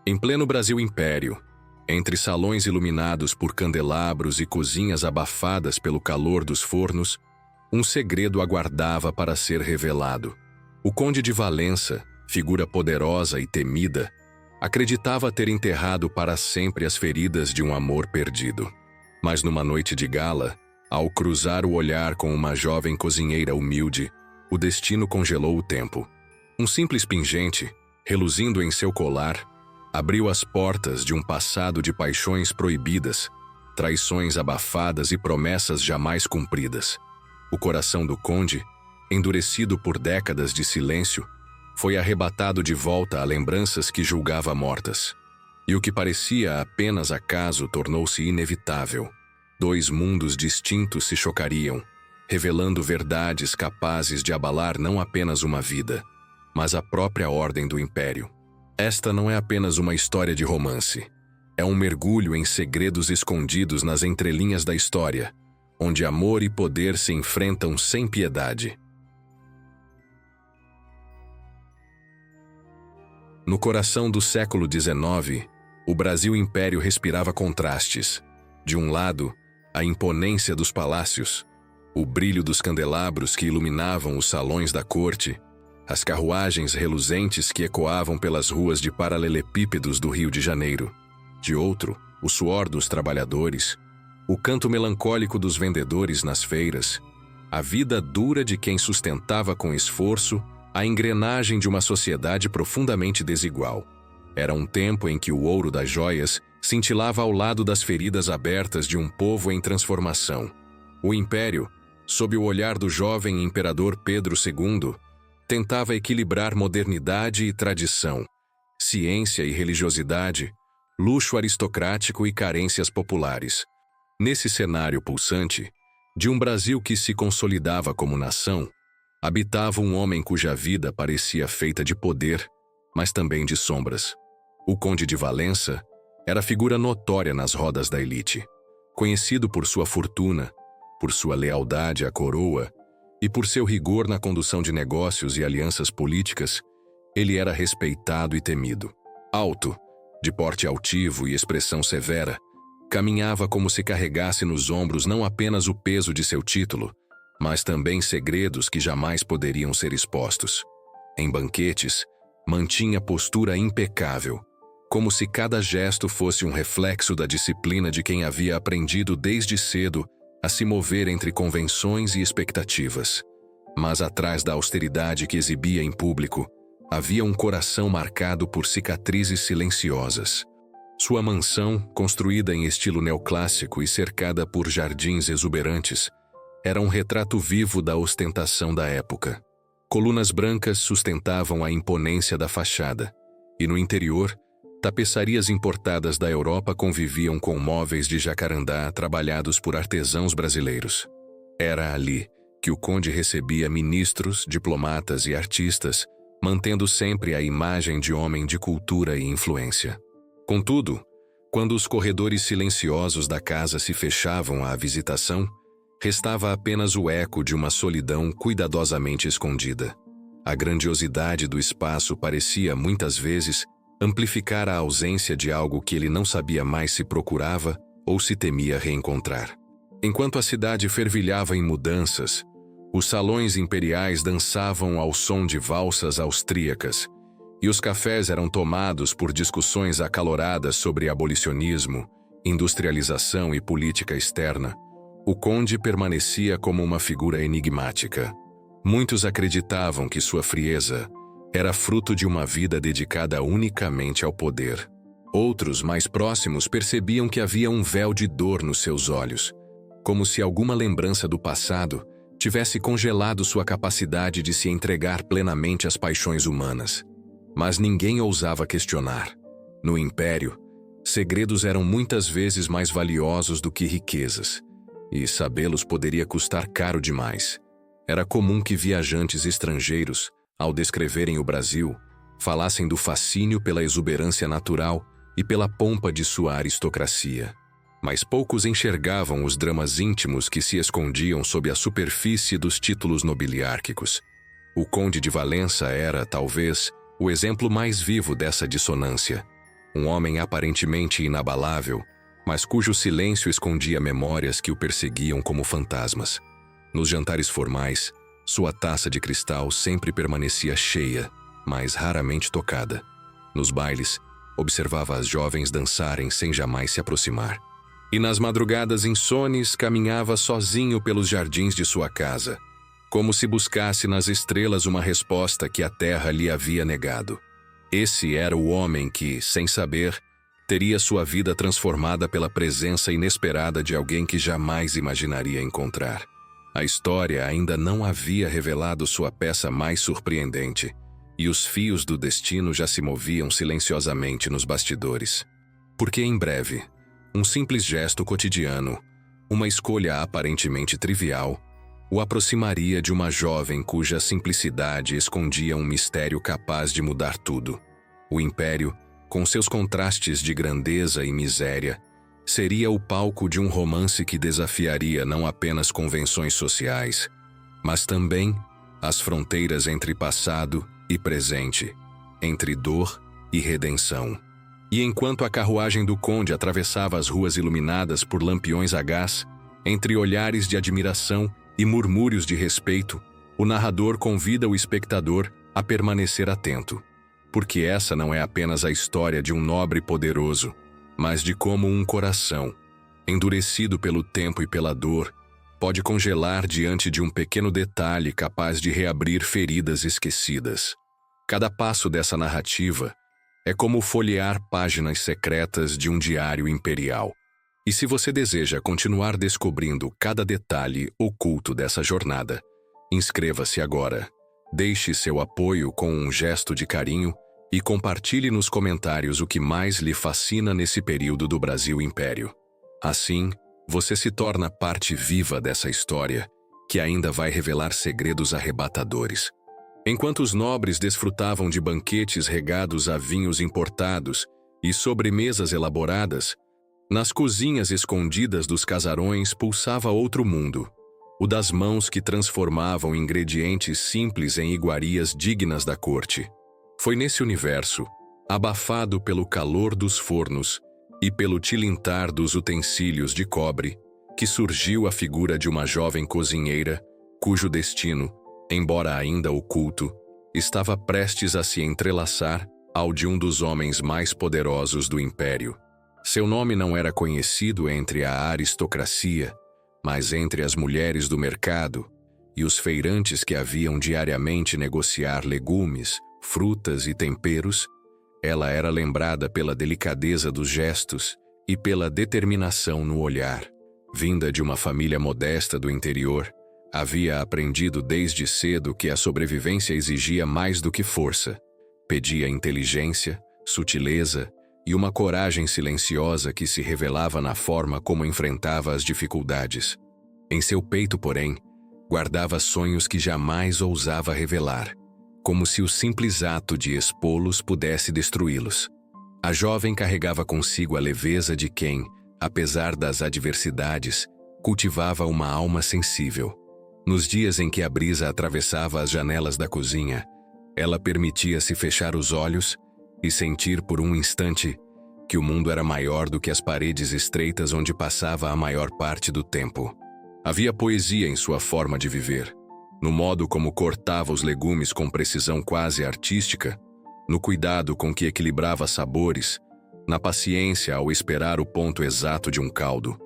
Em pleno Brasil Império, entre salões iluminados por candelabros e cozinhas abafadas pelo calor dos fornos, um segredo aguardava para ser revelado. O Conde de Valença, figura poderosa e temida, acreditava ter enterrado para sempre as feridas de um amor perdido. Mas numa noite de gala, ao cruzar o olhar com uma jovem cozinheira humilde, o destino congelou o tempo. Um simples pingente, reluzindo em seu colar, abriu as portas de um passado de paixões proibidas, traições abafadas e promessas jamais cumpridas. O coração do conde, endurecido por décadas de silêncio, foi arrebatado de volta a lembranças que julgava mortas. E o que parecia apenas acaso tornou-se inevitável. Dois mundos distintos se chocariam, revelando verdades capazes de abalar não apenas uma vida, mas a própria ordem do Império. Esta não é apenas uma história de romance. É um mergulho em segredos escondidos nas entrelinhas da história, onde amor e poder se enfrentam sem piedade. No coração do século XIX, o Brasil Império respirava contrastes. De um lado, a imponência dos palácios, o brilho dos candelabros que iluminavam os salões da corte, as carruagens reluzentes que ecoavam pelas ruas de paralelepípedos do Rio de Janeiro. De outro, o suor dos trabalhadores, o canto melancólico dos vendedores nas feiras, a vida dura de quem sustentava com esforço a engrenagem de uma sociedade profundamente desigual. Era um tempo em que o ouro das joias cintilava ao lado das feridas abertas de um povo em transformação. O Império, sob o olhar do jovem imperador Pedro II, tentava equilibrar modernidade e tradição, ciência e religiosidade, luxo aristocrático e carências populares. Nesse cenário pulsante, de um Brasil que se consolidava como nação, habitava um homem cuja vida parecia feita de poder, mas também de sombras. O Conde de Valença era figura notória nas rodas da elite, conhecido por sua fortuna, por sua lealdade à coroa e por seu rigor na condução de negócios e alianças políticas. Ele era respeitado e temido. Alto, de porte altivo e expressão severa, caminhava como se carregasse nos ombros não apenas o peso de seu título, mas também segredos que jamais poderiam ser expostos. Em banquetes, mantinha postura impecável, como se cada gesto fosse um reflexo da disciplina de quem havia aprendido desde cedo a se mover entre convenções e expectativas. Mas atrás da austeridade que exibia em público, havia um coração marcado por cicatrizes silenciosas. Sua mansão, construída em estilo neoclássico e cercada por jardins exuberantes, era um retrato vivo da ostentação da época. Colunas brancas sustentavam a imponência da fachada, e no interior, tapeçarias importadas da Europa conviviam com móveis de jacarandá trabalhados por artesãos brasileiros. Era ali que o conde recebia ministros, diplomatas e artistas, mantendo sempre a imagem de homem de cultura e influência. Contudo, quando os corredores silenciosos da casa se fechavam à visitação, restava apenas o eco de uma solidão cuidadosamente escondida. A grandiosidade do espaço parecia, muitas vezes, amplificar a ausência de algo que ele não sabia mais se procurava ou se temia reencontrar. Enquanto a cidade fervilhava em mudanças, os salões imperiais dançavam ao som de valsas austríacas, e os cafés eram tomados por discussões acaloradas sobre abolicionismo, industrialização e política externa. O conde permanecia como uma figura enigmática. Muitos acreditavam que sua frieza era fruto de uma vida dedicada unicamente ao poder. Outros, mais próximos, percebiam que havia um véu de dor nos seus olhos, como se alguma lembrança do passado tivesse congelado sua capacidade de se entregar plenamente às paixões humanas. Mas ninguém ousava questionar. No Império, segredos eram muitas vezes mais valiosos do que riquezas, e sabê-los poderia custar caro demais. Era comum que viajantes estrangeiros, ao descreverem o Brasil, falassem do fascínio pela exuberância natural e pela pompa de sua aristocracia. Mas poucos enxergavam os dramas íntimos que se escondiam sob a superfície dos títulos nobiliárquicos. O Conde de Valença era, talvez, o exemplo mais vivo dessa dissonância. Um homem aparentemente inabalável, mas cujo silêncio escondia memórias que o perseguiam como fantasmas. Nos jantares formais, sua taça de cristal sempre permanecia cheia, mas raramente tocada. Nos bailes, observava as jovens dançarem sem jamais se aproximar. E nas madrugadas insones caminhava sozinho pelos jardins de sua casa, como se buscasse nas estrelas uma resposta que a terra lhe havia negado. Esse era o homem que, sem saber, teria sua vida transformada pela presença inesperada de alguém que jamais imaginaria encontrar. A história ainda não havia revelado sua peça mais surpreendente, e os fios do destino já se moviam silenciosamente nos bastidores. Porque em breve, um simples gesto cotidiano, uma escolha aparentemente trivial, o aproximaria de uma jovem cuja simplicidade escondia um mistério capaz de mudar tudo. O império, com seus contrastes de grandeza e miséria, seria o palco de um romance que desafiaria não apenas convenções sociais, mas também as fronteiras entre passado e presente, entre dor e redenção. E enquanto a carruagem do conde atravessava as ruas iluminadas por lampiões a gás, entre olhares de admiração e murmúrios de respeito, o narrador convida o espectador a permanecer atento, porque essa não é apenas a história de um nobre poderoso, mas de como um coração, endurecido pelo tempo e pela dor, pode congelar diante de um pequeno detalhe capaz de reabrir feridas esquecidas. Cada passo dessa narrativa é como folhear páginas secretas de um diário imperial. E se você deseja continuar descobrindo cada detalhe oculto dessa jornada, inscreva-se agora, deixe seu apoio com um gesto de carinho e compartilhe nos comentários o que mais lhe fascina nesse período do Brasil Império. Assim, você se torna parte viva dessa história, que ainda vai revelar segredos arrebatadores. Enquanto os nobres desfrutavam de banquetes regados a vinhos importados e sobremesas elaboradas, nas cozinhas escondidas dos casarões pulsava outro mundo, o das mãos que transformavam ingredientes simples em iguarias dignas da corte. Foi nesse universo, abafado pelo calor dos fornos e pelo tilintar dos utensílios de cobre, que surgiu a figura de uma jovem cozinheira, cujo destino, embora ainda oculto, estava prestes a se entrelaçar ao de um dos homens mais poderosos do império. Seu nome não era conhecido entre a aristocracia, mas entre as mulheres do mercado e os feirantes que haviam diariamente negociar legumes, frutas e temperos, ela era lembrada pela delicadeza dos gestos e pela determinação no olhar. Vinda de uma família modesta do interior, havia aprendido desde cedo que a sobrevivência exigia mais do que força. Pedia inteligência, sutileza e uma coragem silenciosa que se revelava na forma como enfrentava as dificuldades. Em seu peito, porém, guardava sonhos que jamais ousava revelar, como se o simples ato de expô-los pudesse destruí-los. A jovem carregava consigo a leveza de quem, apesar das adversidades, cultivava uma alma sensível. Nos dias em que a brisa atravessava as janelas da cozinha, ela permitia-se fechar os olhos e sentir por um instante que o mundo era maior do que as paredes estreitas onde passava a maior parte do tempo. Havia poesia em sua forma de viver, no modo como cortava os legumes com precisão quase artística, no cuidado com que equilibrava sabores, na paciência ao esperar o ponto exato de um caldo.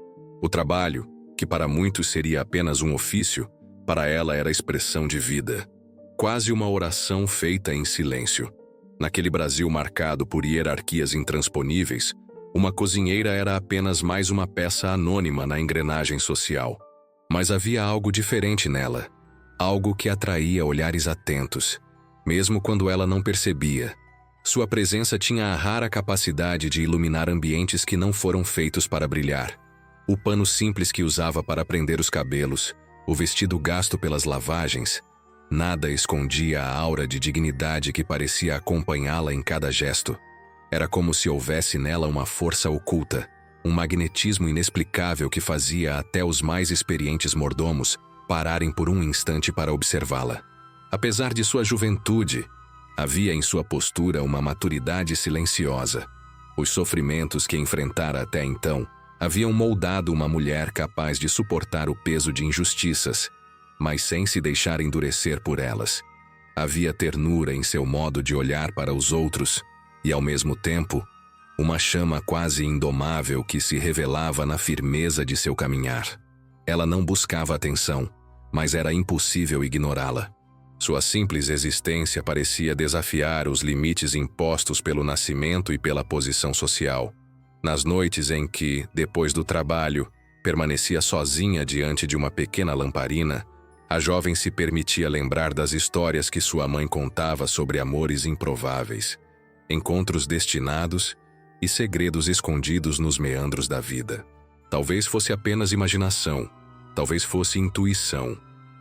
O trabalho, que para muitos seria apenas um ofício, para ela era expressão de vida, quase uma oração feita em silêncio. Naquele Brasil marcado por hierarquias intransponíveis, uma cozinheira era apenas mais uma peça anônima na engrenagem social. Mas havia algo diferente nela, algo que atraía olhares atentos, mesmo quando ela não percebia. Sua presença tinha a rara capacidade de iluminar ambientes que não foram feitos para brilhar. O pano simples que usava para prender os cabelos, o vestido gasto pelas lavagens, nada escondia a aura de dignidade que parecia acompanhá-la em cada gesto. Era como se houvesse nela uma força oculta, um magnetismo inexplicável que fazia até os mais experientes mordomos pararem por um instante para observá-la. Apesar de sua juventude, havia em sua postura uma maturidade silenciosa. Os sofrimentos que enfrentara até então haviam moldado uma mulher capaz de suportar o peso de injustiças, mas sem se deixar endurecer por elas. Havia ternura em seu modo de olhar para os outros e, ao mesmo tempo, uma chama quase indomável que se revelava na firmeza de seu caminhar. Ela não buscava atenção, mas era impossível ignorá-la. Sua simples existência parecia desafiar os limites impostos pelo nascimento e pela posição social. Nas noites em que, depois do trabalho, permanecia sozinha diante de uma pequena lamparina, a jovem se permitia lembrar das histórias que sua mãe contava sobre amores improváveis, encontros destinados e segredos escondidos nos meandros da vida. Talvez fosse apenas imaginação, talvez fosse intuição,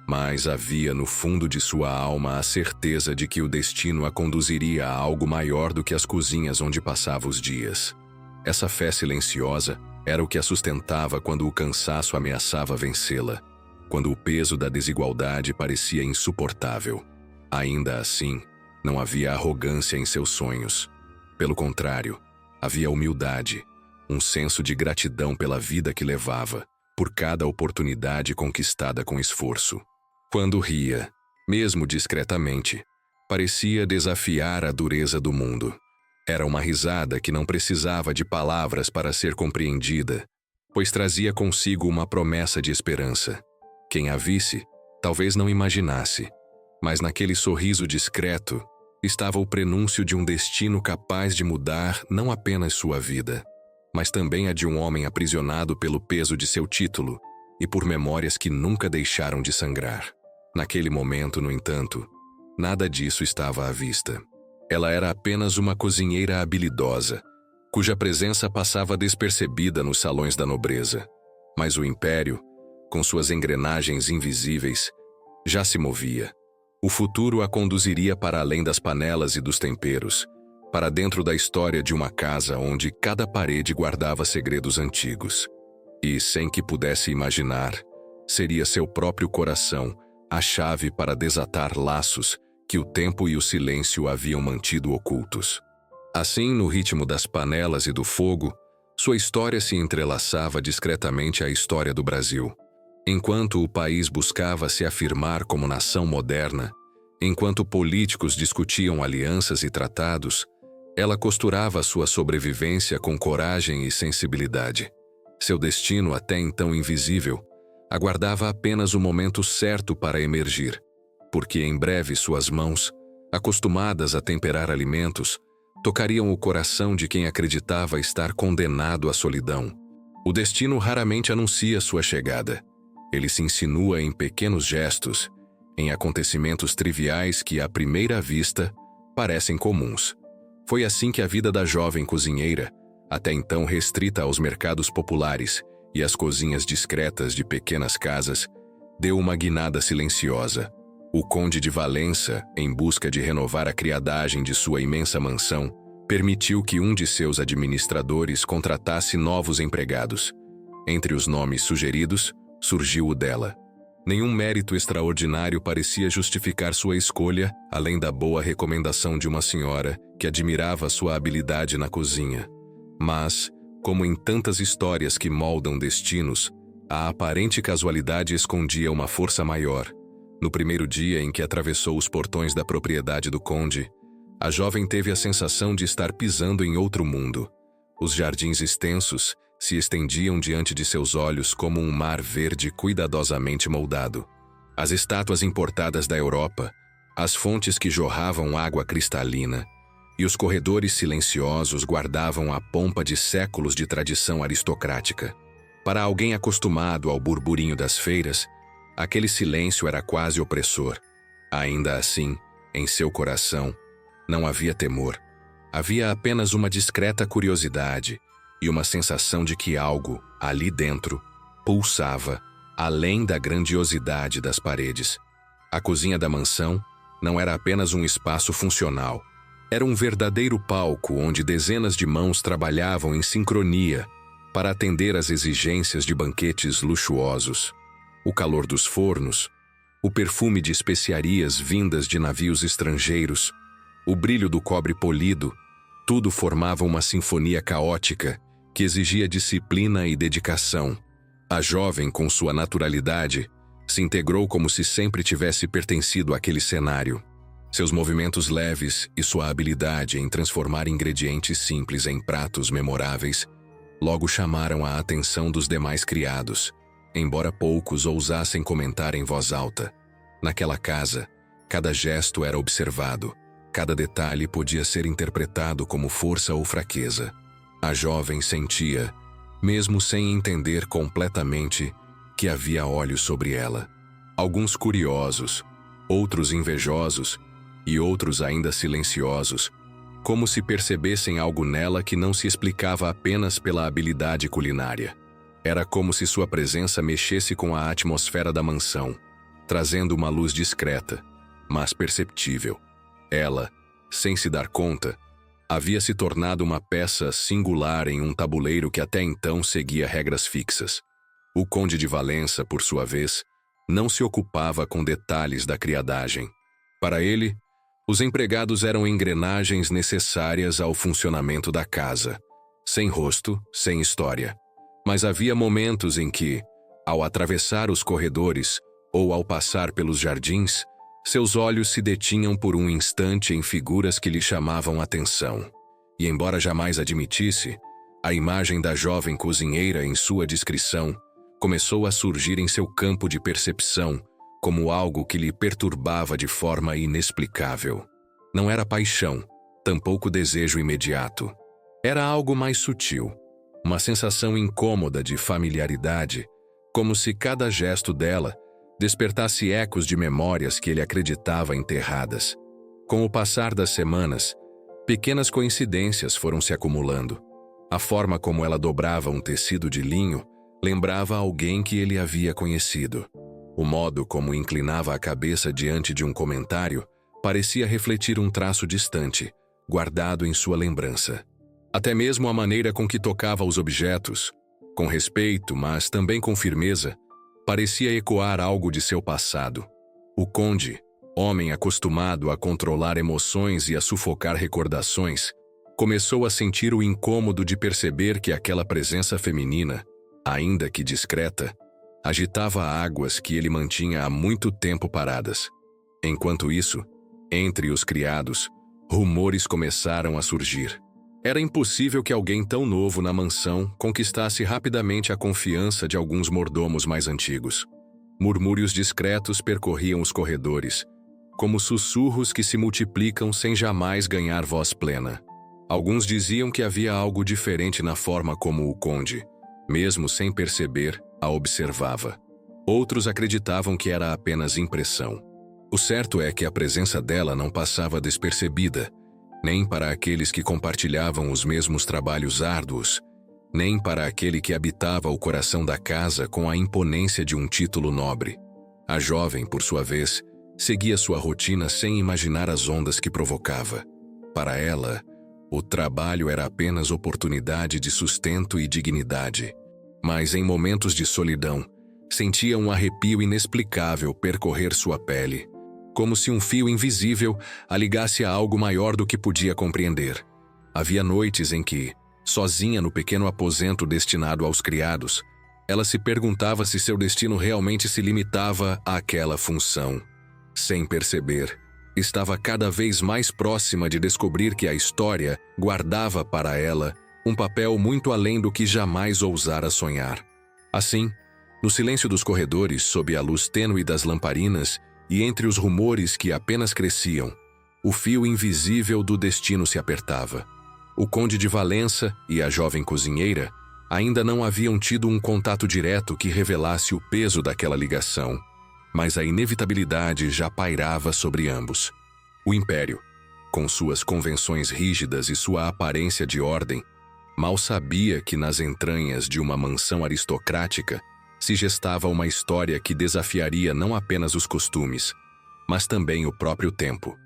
mas havia no fundo de sua alma a certeza de que o destino a conduziria a algo maior do que as cozinhas onde passava os dias. Essa fé silenciosa era o que a sustentava quando o cansaço ameaçava vencê-la, quando o peso da desigualdade parecia insuportável. Ainda assim, não havia arrogância em seus sonhos. Pelo contrário, havia humildade, um senso de gratidão pela vida que levava, por cada oportunidade conquistada com esforço. Quando ria, mesmo discretamente, parecia desafiar a dureza do mundo. Era uma risada que não precisava de palavras para ser compreendida, pois trazia consigo uma promessa de esperança. Quem a visse, talvez não imaginasse, mas naquele sorriso discreto estava o prenúncio de um destino capaz de mudar não apenas sua vida, mas também a de um homem aprisionado pelo peso de seu título e por memórias que nunca deixaram de sangrar. Naquele momento, no entanto, nada disso estava à vista. Ela era apenas uma cozinheira habilidosa, cuja presença passava despercebida nos salões da nobreza. Mas o império, com suas engrenagens invisíveis, já se movia. O futuro a conduziria para além das panelas e dos temperos, para dentro da história de uma casa onde cada parede guardava segredos antigos. E, sem que pudesse imaginar, seria seu próprio coração a chave para desatar laços que o tempo e o silêncio haviam mantido ocultos. Assim, no ritmo das panelas e do fogo, sua história se entrelaçava discretamente à história do Brasil. Enquanto o país buscava se afirmar como nação moderna, enquanto políticos discutiam alianças e tratados, ela costurava sua sobrevivência com coragem e sensibilidade. Seu destino, até então invisível, aguardava apenas o momento certo para emergir, porque em breve suas mãos, acostumadas a temperar alimentos, tocariam o coração de quem acreditava estar condenado à solidão. O destino raramente anuncia sua chegada. Ele se insinua em pequenos gestos, em acontecimentos triviais que, à primeira vista, parecem comuns. Foi assim que a vida da jovem cozinheira, até então restrita aos mercados populares e às cozinhas discretas de pequenas casas, deu uma guinada silenciosa. O conde de Valença, em busca de renovar a criadagem de sua imensa mansão, permitiu que um de seus administradores contratasse novos empregados. Entre os nomes sugeridos, surgiu o dela. Nenhum mérito extraordinário parecia justificar sua escolha, além da boa recomendação de uma senhora que admirava sua habilidade na cozinha. Mas, como em tantas histórias que moldam destinos, a aparente casualidade escondia uma força maior. No primeiro dia em que atravessou os portões da propriedade do conde, a jovem teve a sensação de estar pisando em outro mundo. Os jardins extensos se estendiam diante de seus olhos como um mar verde cuidadosamente moldado. As estátuas importadas da Europa, as fontes que jorravam água cristalina e os corredores silenciosos guardavam a pompa de séculos de tradição aristocrática. Para alguém acostumado ao burburinho das feiras, aquele silêncio era quase opressor. Ainda assim, em seu coração, não havia temor. Havia apenas uma discreta curiosidade e uma sensação de que algo, ali dentro, pulsava, além da grandiosidade das paredes. A cozinha da mansão não era apenas um espaço funcional. Era um verdadeiro palco onde dezenas de mãos trabalhavam em sincronia para atender às exigências de banquetes luxuosos. O calor dos fornos, o perfume de especiarias vindas de navios estrangeiros, o brilho do cobre polido Tudo formava uma sinfonia caótica que exigia disciplina e dedicação. A jovem, com sua naturalidade, se integrou como se sempre tivesse pertencido àquele cenário. Seus movimentos leves e sua habilidade em transformar ingredientes simples em pratos memoráveis logo chamaram a atenção dos demais criados, embora poucos ousassem comentar em voz alta. Naquela casa, cada gesto era observado, cada detalhe podia ser interpretado como força ou fraqueza. A jovem sentia, mesmo sem entender completamente, que havia olhos sobre ela. Alguns curiosos, outros invejosos e outros ainda silenciosos, como se percebessem algo nela que não se explicava apenas pela habilidade culinária. Era como se sua presença mexesse com a atmosfera da mansão, trazendo uma luz discreta, mas perceptível. Ela, sem se dar conta, havia se tornado uma peça singular em um tabuleiro que até então seguia regras fixas. O conde de Valença, por sua vez, não se ocupava com detalhes da criadagem. Para ele, os empregados eram engrenagens necessárias ao funcionamento da casa, sem rosto, sem história. Mas havia momentos em que, ao atravessar os corredores ou ao passar pelos jardins, seus olhos se detinham por um instante em figuras que lhe chamavam atenção. E embora jamais admitisse, a imagem da jovem cozinheira em sua descrição começou a surgir em seu campo de percepção como algo que lhe perturbava de forma inexplicável. Não era paixão, tampouco desejo imediato. Era algo mais sutil, uma sensação incômoda de familiaridade, como se cada gesto dela despertasse ecos de memórias que ele acreditava enterradas. Com o passar das semanas, pequenas coincidências foram se acumulando. A forma como ela dobrava um tecido de linho lembrava alguém que ele havia conhecido. O modo como inclinava a cabeça diante de um comentário parecia refletir um traço distante, guardado em sua lembrança. Até mesmo a maneira com que tocava os objetos, com respeito, mas também com firmeza, parecia ecoar algo de seu passado. O conde, homem acostumado a controlar emoções e a sufocar recordações, começou a sentir o incômodo de perceber que aquela presença feminina, ainda que discreta, agitava águas que ele mantinha há muito tempo paradas. Enquanto isso, entre os criados, rumores começaram a surgir. Era impossível que alguém tão novo na mansão conquistasse rapidamente a confiança de alguns mordomos mais antigos. Murmúrios discretos percorriam os corredores, como sussurros que se multiplicam sem jamais ganhar voz plena. Alguns diziam que havia algo diferente na forma como o conde, mesmo sem perceber, a observava. Outros acreditavam que era apenas impressão. O certo é que a presença dela não passava despercebida, nem para aqueles que compartilhavam os mesmos trabalhos árduos, nem para aquele que habitava o coração da casa com a imponência de um título nobre. A jovem, por sua vez, seguia sua rotina sem imaginar as ondas que provocava. Para ela, o trabalho era apenas oportunidade de sustento e dignidade. Mas em momentos de solidão, sentia um arrepio inexplicável percorrer sua pele, como se um fio invisível a ligasse a algo maior do que podia compreender. Havia noites em que, sozinha no pequeno aposento destinado aos criados, ela se perguntava se seu destino realmente se limitava àquela função. Sem perceber, estava cada vez mais próxima de descobrir que a história guardava para ela um papel muito além do que jamais ousara sonhar. Assim, no silêncio dos corredores, sob a luz tênue das lamparinas e entre os rumores que apenas cresciam, o fio invisível do destino se apertava. O conde de Valença e a jovem cozinheira ainda não haviam tido um contato direto que revelasse o peso daquela ligação, mas a inevitabilidade já pairava sobre ambos. O império, com suas convenções rígidas e sua aparência de ordem, mal sabia que nas entranhas de uma mansão aristocrática se gestava uma história que desafiaria não apenas os costumes, mas também o próprio tempo.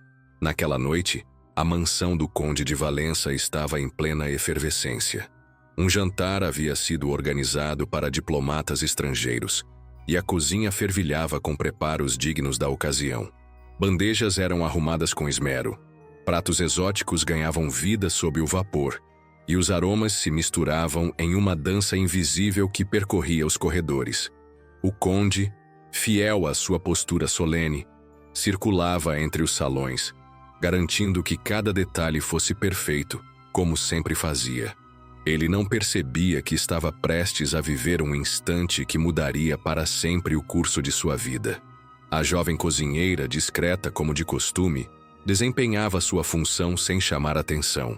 Naquela noite, a mansão do conde de Valença estava em plena efervescência. Um jantar havia sido organizado para diplomatas estrangeiros, e a cozinha fervilhava com preparos dignos da ocasião. Bandejas eram arrumadas com esmero, Pratos exóticos ganhavam vida sob o vapor, e os aromas se misturavam em uma dança invisível que percorria os corredores. O conde, fiel à sua postura solene, circulava entre os salões, garantindo que cada detalhe fosse perfeito, como sempre fazia. Ele não percebia que estava prestes a viver um instante que mudaria para sempre o curso de sua vida. A jovem cozinheira, discreta como de costume, desempenhava sua função sem chamar atenção.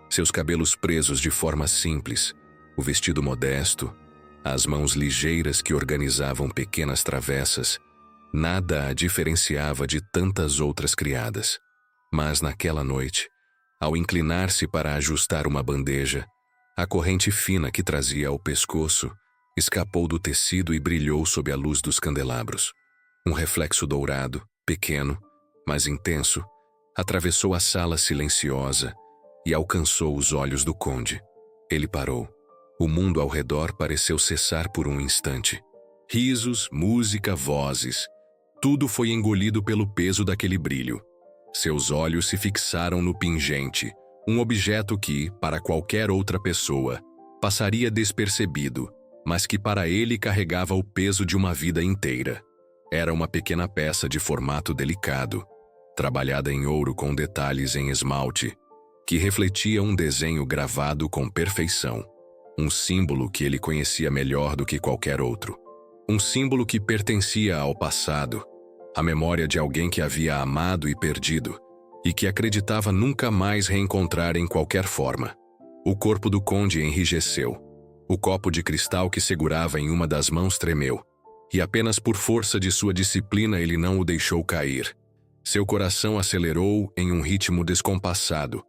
Seus cabelos presos de forma simples, o vestido modesto, as mãos ligeiras que organizavam pequenas travessas, nada a diferenciava de tantas outras criadas. Mas naquela noite, ao inclinar-se para ajustar uma bandeja, a corrente fina que trazia ao pescoço escapou do tecido e brilhou sob a luz dos candelabros. Um reflexo dourado, pequeno, mas intenso, atravessou a sala silenciosa e alcançou os olhos do conde. Ele parou. O mundo ao redor pareceu cessar por um instante. Risos, música, vozes, tudo foi engolido pelo peso daquele brilho. Seus olhos se fixaram no pingente, um objeto que, para qualquer outra pessoa, passaria despercebido, mas que para ele carregava o peso de uma vida inteira. Era uma pequena peça de formato delicado, trabalhada em ouro com detalhes em esmalte, que refletia um desenho gravado com perfeição. Um símbolo que ele conhecia melhor do que qualquer outro. Um símbolo que pertencia ao passado, à memória de alguém que havia amado e perdido, e que acreditava nunca mais reencontrar em qualquer forma. O corpo do conde enrijeceu. O copo de cristal que segurava em uma das mãos tremeu, e apenas por força de sua disciplina ele não o deixou cair. Seu coração acelerou em um ritmo descompassado,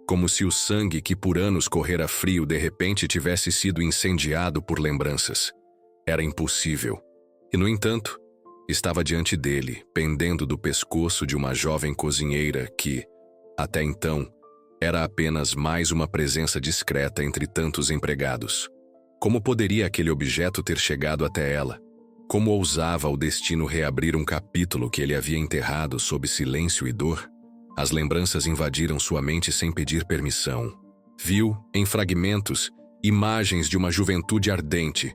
como se o sangue que por anos correra frio de repente tivesse sido incendiado por lembranças. Era impossível. E, no entanto, estava diante dele, pendendo do pescoço de uma jovem cozinheira que, até então, era apenas mais uma presença discreta entre tantos empregados. Como poderia aquele objeto ter chegado até ela? Como ousava o destino reabrir um capítulo que ele havia enterrado sob silêncio e dor? As lembranças invadiram sua mente sem pedir permissão. Viu, em fragmentos, imagens de uma juventude ardente,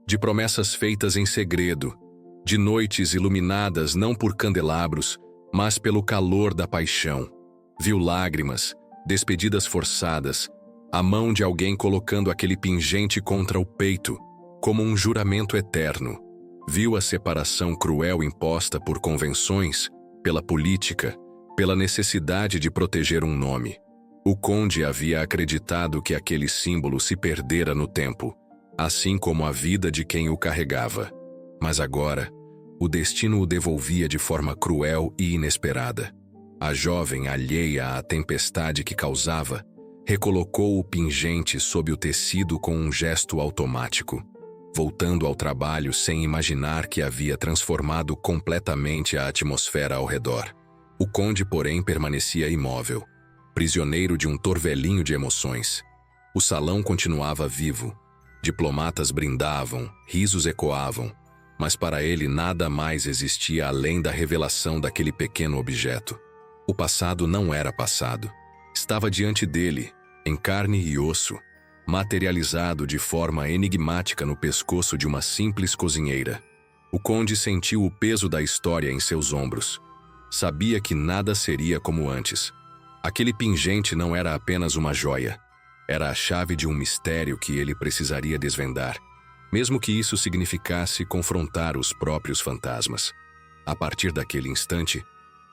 de promessas feitas em segredo, de noites iluminadas não por candelabros, mas pelo calor da paixão. Viu lágrimas, despedidas forçadas, a mão de alguém colocando aquele pingente contra o peito, como um juramento eterno. Viu a separação cruel imposta por convenções, pela política, pela necessidade de proteger um nome. O conde havia acreditado que aquele símbolo se perdera no tempo, assim como a vida de quem o carregava. Mas agora, o destino o devolvia de forma cruel e inesperada. A jovem, alheia à tempestade que causava, recolocou o pingente sob o tecido com um gesto automático, voltando ao trabalho sem imaginar que havia transformado completamente a atmosfera ao redor. O conde, porém, permanecia imóvel, prisioneiro de um torvelinho de emoções. O salão continuava vivo. Diplomatas brindavam, risos ecoavam, mas para ele nada mais existia além da revelação daquele pequeno objeto. O passado não era passado. Estava diante dele, em carne e osso, materializado de forma enigmática no pescoço de uma simples cozinheira. O conde sentiu o peso da história em seus ombros. Sabia que nada seria como antes. Aquele pingente não era apenas uma joia. Era a chave de um mistério que ele precisaria desvendar, mesmo que isso significasse confrontar os próprios fantasmas. A partir daquele instante,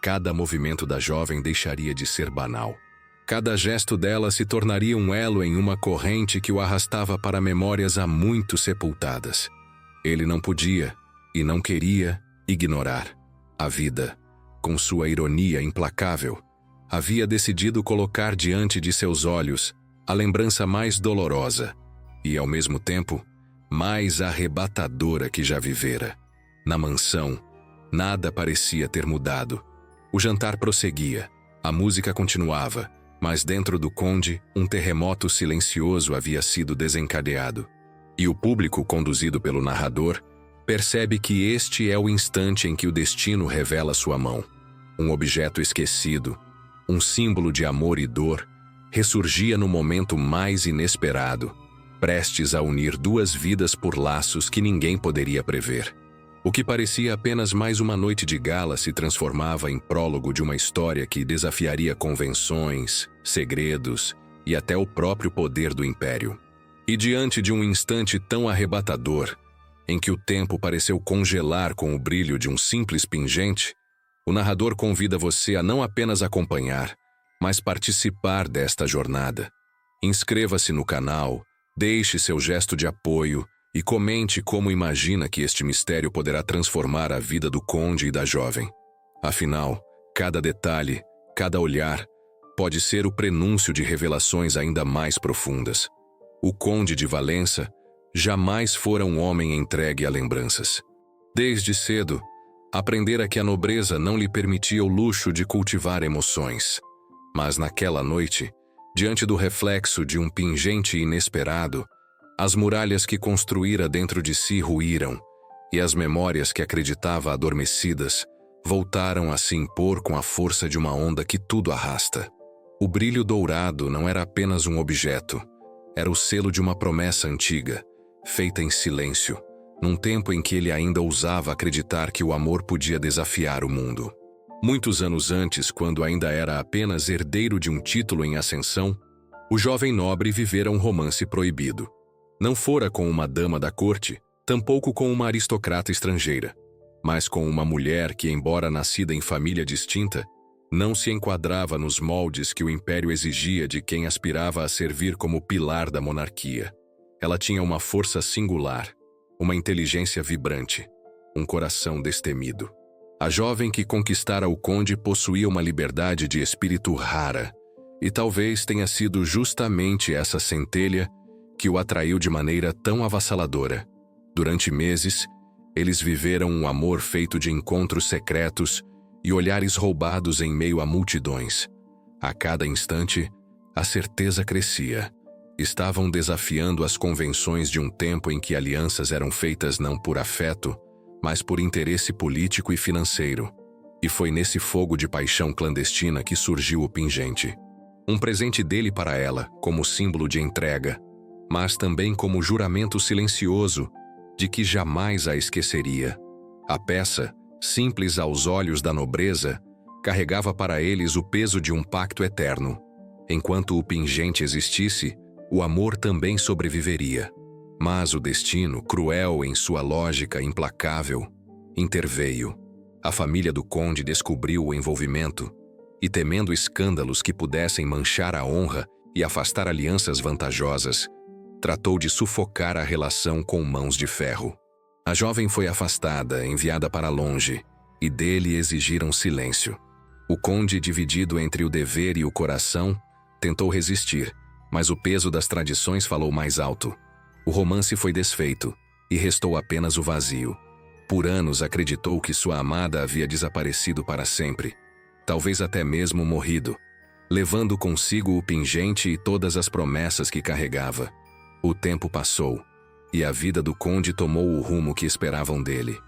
cada movimento da jovem deixaria de ser banal. Cada gesto dela se tornaria um elo em uma corrente que o arrastava para memórias há muito sepultadas. Ele não podia, e não queria, ignorar. A vida, com sua ironia implacável, havia decidido colocar diante de seus olhos a lembrança mais dolorosa e, ao mesmo tempo, mais arrebatadora que já vivera. Na mansão, nada parecia ter mudado. O jantar prosseguia, a música continuava, mas dentro do conde, um terremoto silencioso havia sido desencadeado. E o público, conduzido pelo narrador, percebe que este é o instante em que o destino revela sua mão. Um objeto esquecido, um símbolo de amor e dor, ressurgia no momento mais inesperado, prestes a unir duas vidas por laços que ninguém poderia prever. O que parecia apenas mais uma noite de gala se transformava em prólogo de uma história que desafiaria convenções, segredos e até o próprio poder do Império. E diante de um instante tão arrebatador, em que o tempo pareceu congelar com o brilho de um simples pingente, o narrador convida você a não apenas acompanhar, mas participar desta jornada. Inscreva-se no canal, deixe seu gesto de apoio e comente como imagina que este mistério poderá transformar a vida do conde e da jovem. Afinal, cada detalhe, cada olhar, pode ser o prenúncio de revelações ainda mais profundas. O conde de Valença jamais fora um homem entregue a lembranças. Desde cedo, aprendera que a nobreza não lhe permitia o luxo de cultivar emoções. Mas naquela noite, diante do reflexo de um pingente inesperado, as muralhas que construíra dentro de si ruíram, e as memórias que acreditava adormecidas voltaram a se impor com a força de uma onda que tudo arrasta. O brilho dourado não era apenas um objeto, era o selo de uma promessa antiga, feita em silêncio, num tempo em que ele ainda ousava acreditar que o amor podia desafiar o mundo. Muitos anos antes, quando ainda era apenas herdeiro de um título em ascensão, o jovem nobre vivera um romance proibido. Não fora com uma dama da corte, tampouco com uma aristocrata estrangeira, mas com uma mulher que, embora nascida em família distinta, não se enquadrava nos moldes que o império exigia de quem aspirava a servir como pilar da monarquia. Ela tinha uma força singular, uma inteligência vibrante, um coração destemido. A jovem que conquistara o conde possuía uma liberdade de espírito rara, e talvez tenha sido justamente essa centelha que o atraiu de maneira tão avassaladora. Durante meses, eles viveram um amor feito de encontros secretos e olhares roubados em meio a multidões. A cada instante, a certeza crescia. Estavam desafiando as convenções de um tempo em que alianças eram feitas não por afeto, mas por interesse político e financeiro. E foi nesse fogo de paixão clandestina que surgiu o pingente. Um presente dele para ela, como símbolo de entrega, mas também como juramento silencioso de que jamais a esqueceria. A peça, simples aos olhos da nobreza, carregava para eles o peso de um pacto eterno. Enquanto o pingente existisse, o amor também sobreviveria. Mas o destino, cruel em sua lógica implacável, interveio. A família do conde descobriu o envolvimento e, temendo escândalos que pudessem manchar a honra e afastar alianças vantajosas, tratou de sufocar a relação com mãos de ferro. A jovem foi afastada, enviada para longe, e dele exigiram silêncio. O conde, dividido entre o dever e o coração, tentou resistir, mas o peso das tradições falou mais alto. O romance foi desfeito, e restou apenas o vazio. Por anos acreditou que sua amada havia desaparecido para sempre, talvez até mesmo morrido, levando consigo o pingente e todas as promessas que carregava. O tempo passou, e a vida do conde tomou o rumo que esperavam dele.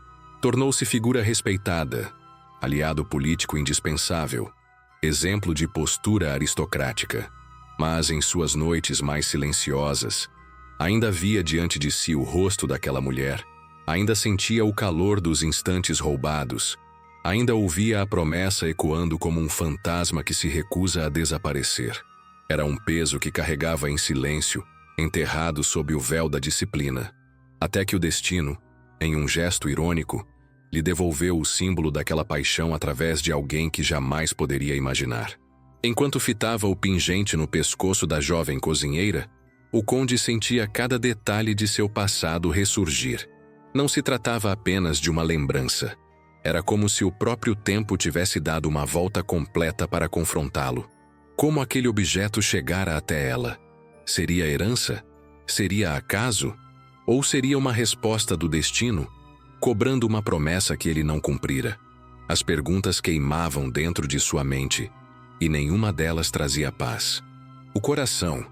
Tornou-se figura respeitada, aliado político indispensável, exemplo de postura aristocrática. Mas em suas noites mais silenciosas, ainda via diante de si o rosto daquela mulher, ainda sentia o calor dos instantes roubados, ainda ouvia a promessa ecoando como um fantasma que se recusa a desaparecer. Era um peso que carregava em silêncio, enterrado sob o véu da disciplina, até que o destino, em um gesto irônico, lhe devolveu o símbolo daquela paixão através de alguém que jamais poderia imaginar. Enquanto fitava o pingente no pescoço da jovem cozinheira, o conde sentia cada detalhe de seu passado ressurgir. Não se tratava apenas de uma lembrança. Era como se o próprio tempo tivesse dado uma volta completa para confrontá-lo. Como aquele objeto chegara até ela? Seria herança? Seria acaso? Ou seria uma resposta do destino, cobrando uma promessa que ele não cumprira? As perguntas queimavam dentro de sua mente, e nenhuma delas trazia paz. O coração,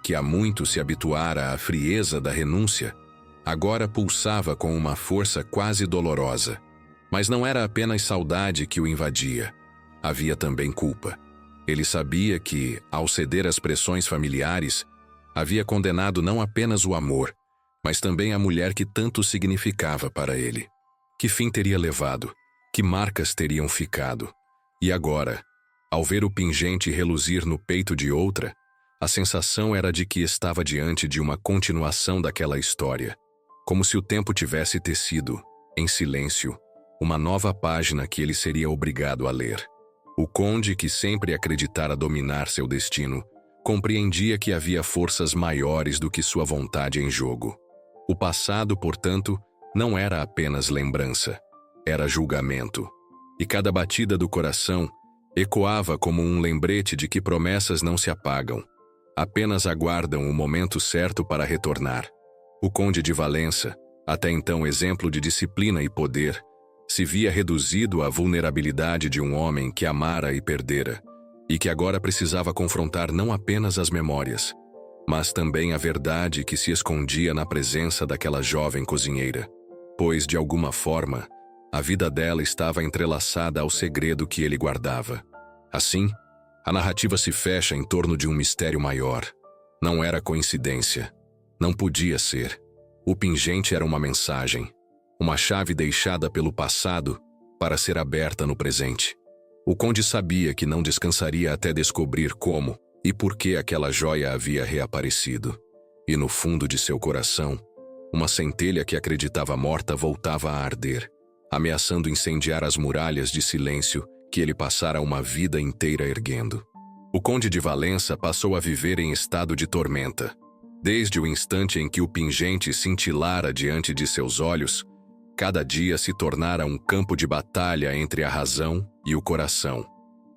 que há muito se habituara à frieza da renúncia, agora pulsava com uma força quase dolorosa. Mas não era apenas saudade que o invadia. Havia também culpa. Ele sabia que, ao ceder às pressões familiares, havia condenado não apenas o amor, mas também a mulher que tanto significava para ele. Que fim teria levado? Que marcas teriam ficado? E agora, ao ver o pingente reluzir no peito de outra, a sensação era de que estava diante de uma continuação daquela história, como se o tempo tivesse tecido, em silêncio, uma nova página que ele seria obrigado a ler. O conde, que sempre acreditara dominar seu destino, compreendia que havia forças maiores do que sua vontade em jogo. O passado, portanto, não era apenas lembrança, era julgamento. E cada batida do coração ecoava como um lembrete de que promessas não se apagam, apenas aguardam o momento certo para retornar. O conde de Valença, até então exemplo de disciplina e poder, se via reduzido à vulnerabilidade de um homem que amara e perdera, e que agora precisava confrontar não apenas as memórias, mas também a verdade que se escondia na presença daquela jovem cozinheira, pois, de alguma forma, a vida dela estava entrelaçada ao segredo que ele guardava. Assim, a narrativa se fecha em torno de um mistério maior. Não era coincidência. Não podia ser. O pingente era uma mensagem, uma chave deixada pelo passado para ser aberta no presente. O conde sabia que não descansaria até descobrir como e por que aquela joia havia reaparecido. E no fundo de seu coração, uma centelha que acreditava morta voltava a arder, ameaçando incendiar as muralhas de silêncio que ele passara uma vida inteira erguendo. O conde de Valença passou a viver em estado de tormenta. Desde o instante em que o pingente cintilara diante de seus olhos, cada dia se tornara um campo de batalha entre a razão e o coração.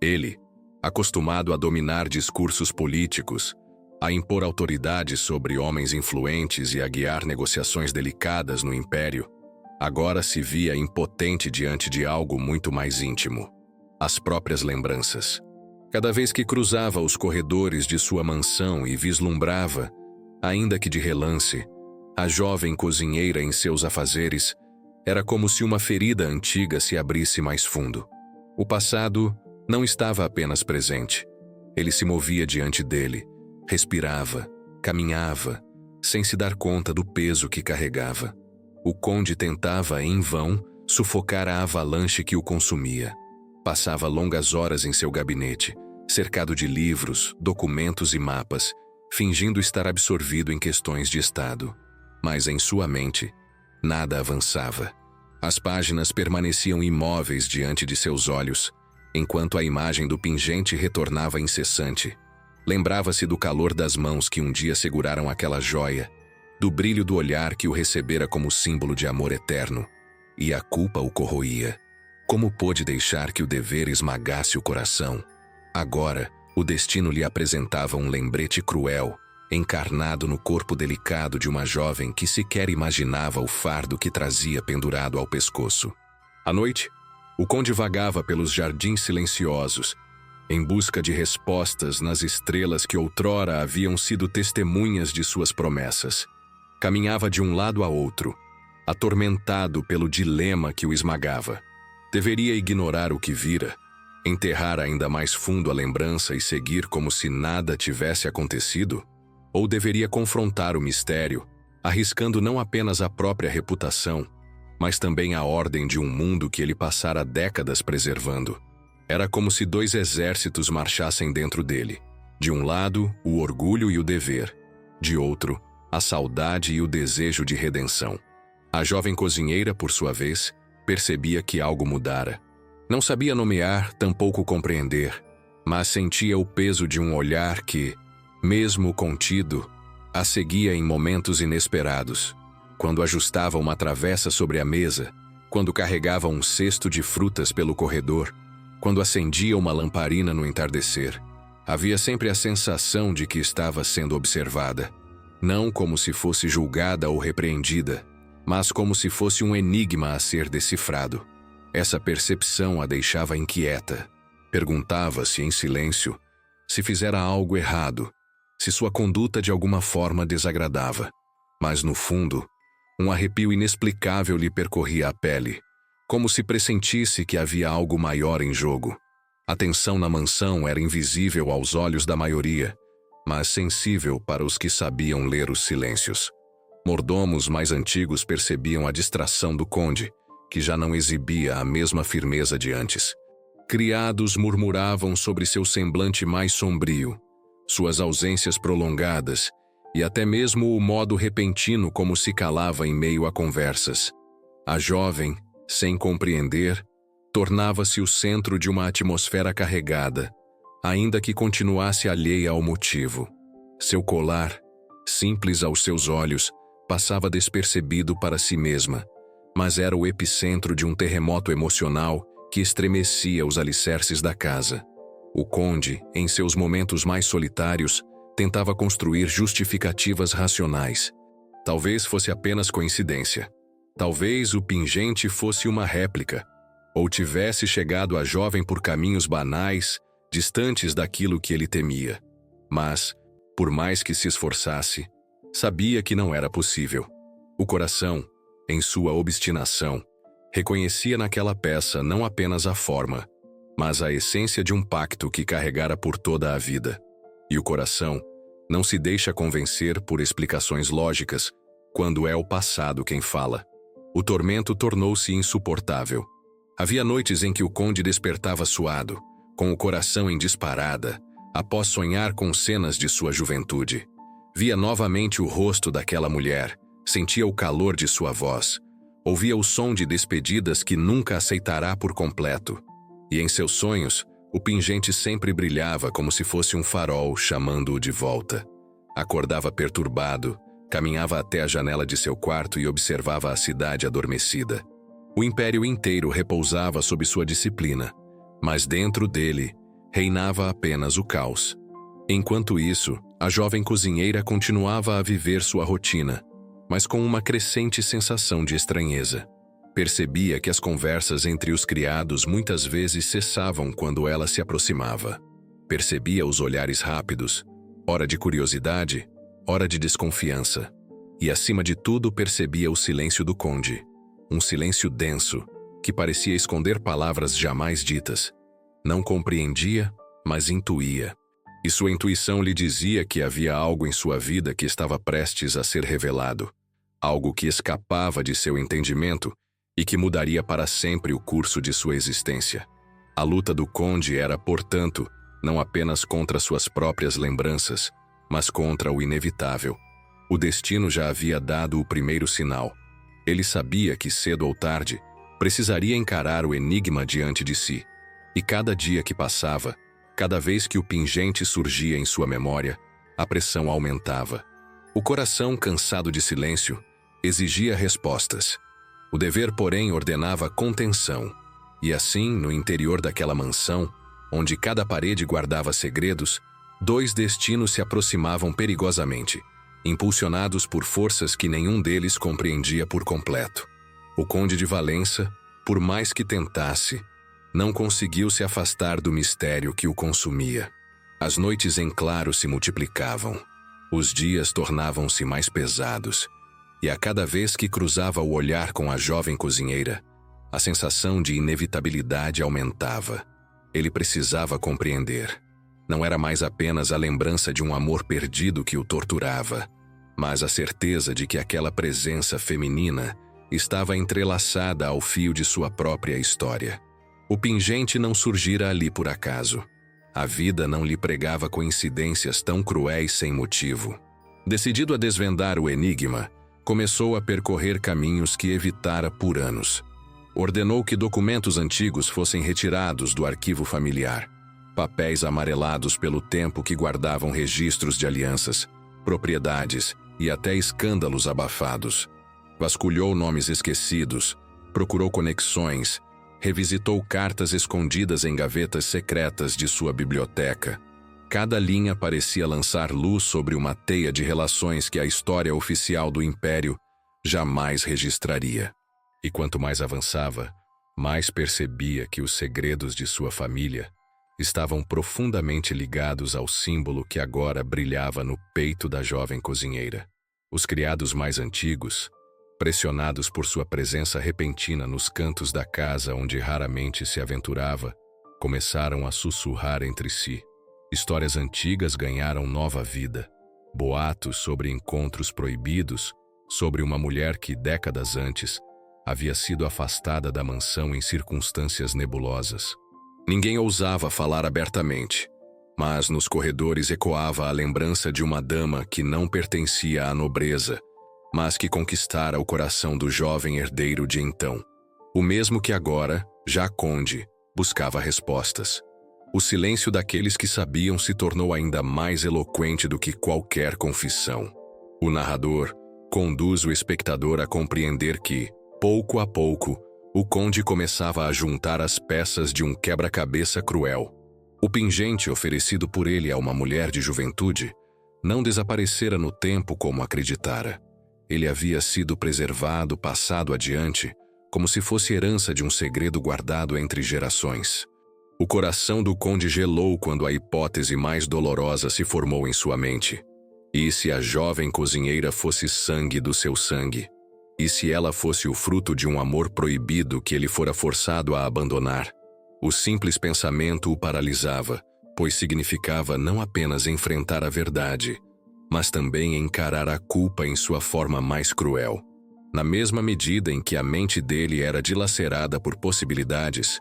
Ele, acostumado a dominar discursos políticos, a impor autoridade sobre homens influentes e a guiar negociações delicadas no império, agora se via impotente diante de algo muito mais íntimo: as próprias lembranças. Cada vez que cruzava os corredores de sua mansão e vislumbrava, ainda que de relance, a jovem cozinheira em seus afazeres, era como se uma ferida antiga se abrisse mais fundo. O passado não estava apenas presente. Ele se movia diante dele, respirava, caminhava, sem se dar conta do peso que carregava. O conde tentava, em vão, sufocar a avalanche que o consumia. Passava longas horas em seu gabinete, cercado de livros, documentos e mapas, fingindo estar absorvido em questões de Estado. Mas em sua mente, nada avançava. As páginas permaneciam imóveis diante de seus olhos, enquanto a imagem do pingente retornava incessante. Lembrava-se do calor das mãos que um dia seguraram aquela joia, do brilho do olhar que o recebera como símbolo de amor eterno, e a culpa o corroía. Como pôde deixar que o dever esmagasse o coração? Agora, o destino lhe apresentava um lembrete cruel, encarnado no corpo delicado de uma jovem que sequer imaginava o fardo que trazia pendurado ao pescoço. À noite, o conde vagava pelos jardins silenciosos, em busca de respostas nas estrelas que outrora haviam sido testemunhas de suas promessas. Caminhava de um lado a outro, atormentado pelo dilema que o esmagava. Deveria ignorar o que vira, enterrar ainda mais fundo a lembrança e seguir como se nada tivesse acontecido? Ou deveria confrontar o mistério, arriscando não apenas a própria reputação, mas também a ordem de um mundo que ele passara décadas preservando? Era como se dois exércitos marchassem dentro dele. De um lado, o orgulho e o dever. De outro, a saudade e o desejo de redenção. A jovem cozinheira, por sua vez, percebia que algo mudara. Não sabia nomear, tampouco compreender, mas sentia o peso de um olhar que, mesmo contido, a seguia em momentos inesperados. Quando ajustava uma travessa sobre a mesa, quando carregava um cesto de frutas pelo corredor, quando acendia uma lamparina no entardecer, havia sempre a sensação de que estava sendo observada, não como se fosse julgada ou repreendida, mas como se fosse um enigma a ser decifrado. Essa percepção a deixava inquieta. Perguntava-se em silêncio se fizera algo errado, se sua conduta de alguma forma desagradava. Mas no fundo, um arrepio inexplicável lhe percorria a pele, como se pressentisse que havia algo maior em jogo. A tensão na mansão era invisível aos olhos da maioria, mas sensível para os que sabiam ler os silêncios. Mordomos mais antigos percebiam a distração do conde, que já não exibia a mesma firmeza de antes. Criados murmuravam sobre seu semblante mais sombrio, suas ausências prolongadas e até mesmo o modo repentino como se calava em meio a conversas. A jovem, sem compreender, tornava-se o centro de uma atmosfera carregada, ainda que continuasse alheia ao motivo. Seu colar, simples aos seus olhos, passava despercebido para si mesma, mas era o epicentro de um terremoto emocional que estremecia os alicerces da casa. O conde, em seus momentos mais solitários, tentava construir justificativas racionais. Talvez fosse apenas coincidência. Talvez o pingente fosse uma réplica, ou tivesse chegado à jovem por caminhos banais, distantes daquilo que ele temia. Mas, por mais que se esforçasse, sabia que não era possível. O coração, em sua obstinação, reconhecia naquela peça não apenas a forma, mas a essência de um pacto que carregara por toda a vida. E o coração não se deixa convencer por explicações lógicas quando é o passado quem fala. O tormento tornou-se insuportável. Havia noites em que o conde despertava suado, com o coração em disparada, após sonhar com cenas de sua juventude. Via novamente o rosto daquela mulher, sentia o calor de sua voz, ouvia o som de despedidas que nunca aceitará por completo. E em seus sonhos, o pingente sempre brilhava como se fosse um farol chamando-o de volta. Acordava perturbado, caminhava até a janela de seu quarto e observava a cidade adormecida. O império inteiro repousava sob sua disciplina, mas dentro dele reinava apenas o caos. Enquanto isso, a jovem cozinheira continuava a viver sua rotina, mas com uma crescente sensação de estranheza. Percebia que as conversas entre os criados muitas vezes cessavam quando ela se aproximava. Percebia os olhares rápidos, ora de curiosidade, ora de desconfiança. E acima de tudo percebia o silêncio do conde. Um silêncio denso, que parecia esconder palavras jamais ditas. Não compreendia, mas intuía. E sua intuição lhe dizia que havia algo em sua vida que estava prestes a ser revelado. Algo que escapava de seu entendimento e que mudaria para sempre o curso de sua existência. A luta do conde era, portanto, não apenas contra suas próprias lembranças, mas contra o inevitável. O destino já havia dado o primeiro sinal. Ele sabia que, cedo ou tarde, precisaria encarar o enigma diante de si. E cada dia que passava, cada vez que o pingente surgia em sua memória, a pressão aumentava. O coração, cansado de silêncio, exigia respostas. O dever, porém, ordenava contenção. E assim, no interior daquela mansão, onde cada parede guardava segredos, dois destinos se aproximavam perigosamente, impulsionados por forças que nenhum deles compreendia por completo. O conde de Valença, por mais que tentasse, não conseguiu se afastar do mistério que o consumia. As noites em claro se multiplicavam. Os dias tornavam-se mais pesados. E a cada vez que cruzava o olhar com a jovem cozinheira, a sensação de inevitabilidade aumentava. Ele precisava compreender. Não era mais apenas a lembrança de um amor perdido que o torturava, mas a certeza de que aquela presença feminina estava entrelaçada ao fio de sua própria história. O pingente não surgira ali por acaso. A vida não lhe pregava coincidências tão cruéis sem motivo. Decidido a desvendar o enigma, começou a percorrer caminhos que evitara por anos. Ordenou que documentos antigos fossem retirados do arquivo familiar. Papéis amarelados pelo tempo que guardavam registros de alianças, propriedades e até escândalos abafados. Vasculhou nomes esquecidos, procurou conexões, revisitou cartas escondidas em gavetas secretas de sua biblioteca. Cada linha parecia lançar luz sobre uma teia de relações que a história oficial do Império jamais registraria. E quanto mais avançava, mais percebia que os segredos de sua família estavam profundamente ligados ao símbolo que agora brilhava no peito da jovem cozinheira. Os criados mais antigos, pressionados por sua presença repentina nos cantos da casa onde raramente se aventurava, começaram a sussurrar entre si. Histórias antigas ganharam nova vida. Boatos sobre encontros proibidos, sobre uma mulher que, décadas antes, havia sido afastada da mansão em circunstâncias nebulosas. Ninguém ousava falar abertamente, mas nos corredores ecoava a lembrança de uma dama que não pertencia à nobreza, mas que conquistara o coração do jovem herdeiro de então. O mesmo que agora, já conde, buscava respostas. O silêncio daqueles que sabiam se tornou ainda mais eloquente do que qualquer confissão. O narrador conduz o espectador a compreender que, pouco a pouco, o conde começava a juntar as peças de um quebra-cabeça cruel. O pingente oferecido por ele a uma mulher de juventude não desaparecera no tempo como acreditara. Ele havia sido preservado, passado adiante, como se fosse herança de um segredo guardado entre gerações. O coração do conde gelou quando a hipótese mais dolorosa se formou em sua mente. E se a jovem cozinheira fosse sangue do seu sangue? E se ela fosse o fruto de um amor proibido que ele fora forçado a abandonar? O simples pensamento o paralisava, pois significava não apenas enfrentar a verdade, mas também encarar a culpa em sua forma mais cruel. Na mesma medida em que a mente dele era dilacerada por possibilidades,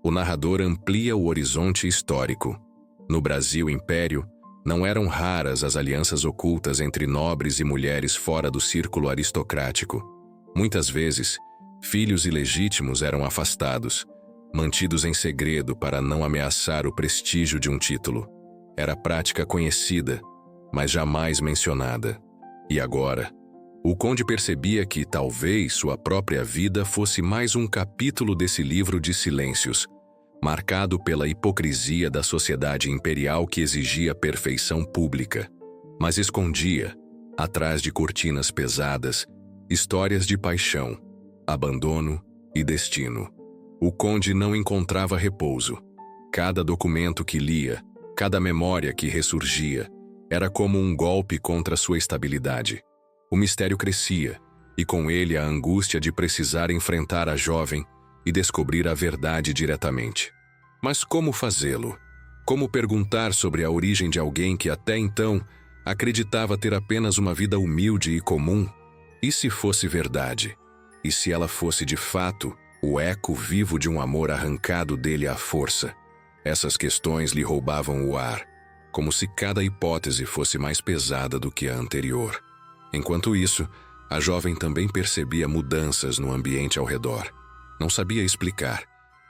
o narrador amplia o horizonte histórico. No Brasil Império, não eram raras as alianças ocultas entre nobres e mulheres fora do círculo aristocrático. Muitas vezes, filhos ilegítimos eram afastados, mantidos em segredo para não ameaçar o prestígio de um título. Era prática conhecida, mas jamais mencionada. E agora, o conde percebia que talvez sua própria vida fosse mais um capítulo desse livro de silêncios, marcado pela hipocrisia da sociedade imperial que exigia perfeição pública, mas escondia, atrás de cortinas pesadas, histórias de paixão, abandono e destino. O conde não encontrava repouso. Cada documento que lia, cada memória que ressurgia, era como um golpe contra sua estabilidade. O mistério crescia, e com ele a angústia de precisar enfrentar a jovem e descobrir a verdade diretamente. Mas como fazê-lo? Como perguntar sobre a origem de alguém que até então acreditava ter apenas uma vida humilde e comum? E se fosse verdade? E se ela fosse de fato o eco vivo de um amor arrancado dele à força? Essas questões lhe roubavam o ar, como se cada hipótese fosse mais pesada do que a anterior. Enquanto isso, a jovem também percebia mudanças no ambiente ao redor. Não sabia explicar,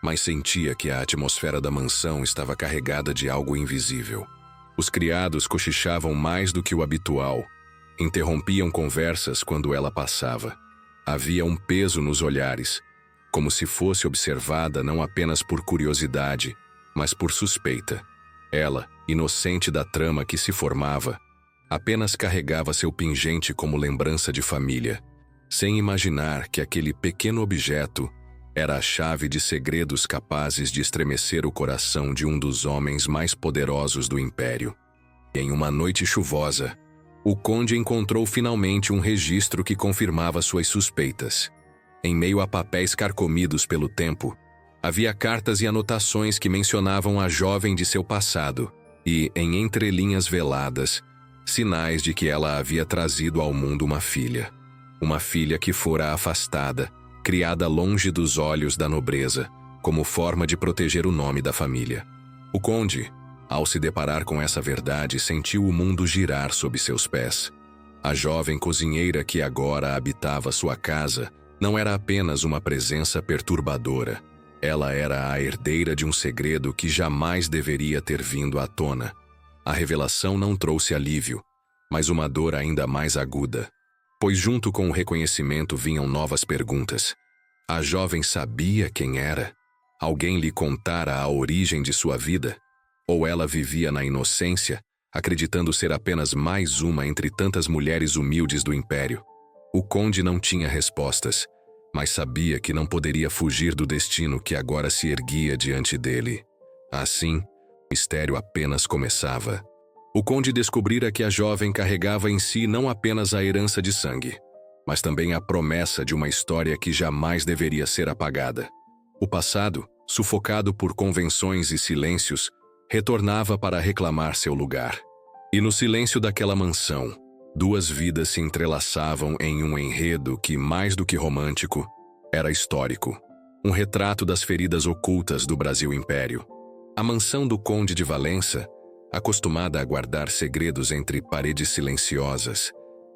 mas sentia que a atmosfera da mansão estava carregada de algo invisível. Os criados cochichavam mais do que o habitual, interrompiam conversas quando ela passava. Havia um peso nos olhares, como se fosse observada não apenas por curiosidade, mas por suspeita. Ela, inocente da trama que se formava, apenas carregava seu pingente como lembrança de família, sem imaginar que aquele pequeno objeto era a chave de segredos capazes de estremecer o coração de um dos homens mais poderosos do Império. Em uma noite chuvosa, o conde encontrou finalmente um registro que confirmava suas suspeitas. Em meio a papéis carcomidos pelo tempo, havia cartas e anotações que mencionavam a jovem de seu passado e, em entrelinhas veladas, sinais de que ela havia trazido ao mundo uma filha. Uma filha que fora afastada, criada longe dos olhos da nobreza, como forma de proteger o nome da família. O conde, ao se deparar com essa verdade, sentiu o mundo girar sob seus pés. A jovem cozinheira que agora habitava sua casa não era apenas uma presença perturbadora. Ela era a herdeira de um segredo que jamais deveria ter vindo à tona. A revelação não trouxe alívio, mas uma dor ainda mais aguda, pois junto com o reconhecimento vinham novas perguntas. A jovem sabia quem era? Alguém lhe contara a origem de sua vida? Ou ela vivia na inocência, acreditando ser apenas mais uma entre tantas mulheres humildes do Império? O conde não tinha respostas, mas sabia que não poderia fugir do destino que agora se erguia diante dele. Assim, o mistério apenas começava. O conde descobrira que a jovem carregava em si não apenas a herança de sangue, mas também a promessa de uma história que jamais deveria ser apagada. O passado, sufocado por convenções e silêncios, retornava para reclamar seu lugar. E no silêncio daquela mansão, duas vidas se entrelaçavam em um enredo que, mais do que romântico, era histórico. Um retrato das feridas ocultas do Brasil Império. A mansão do Conde de Valença, acostumada a guardar segredos entre paredes silenciosas,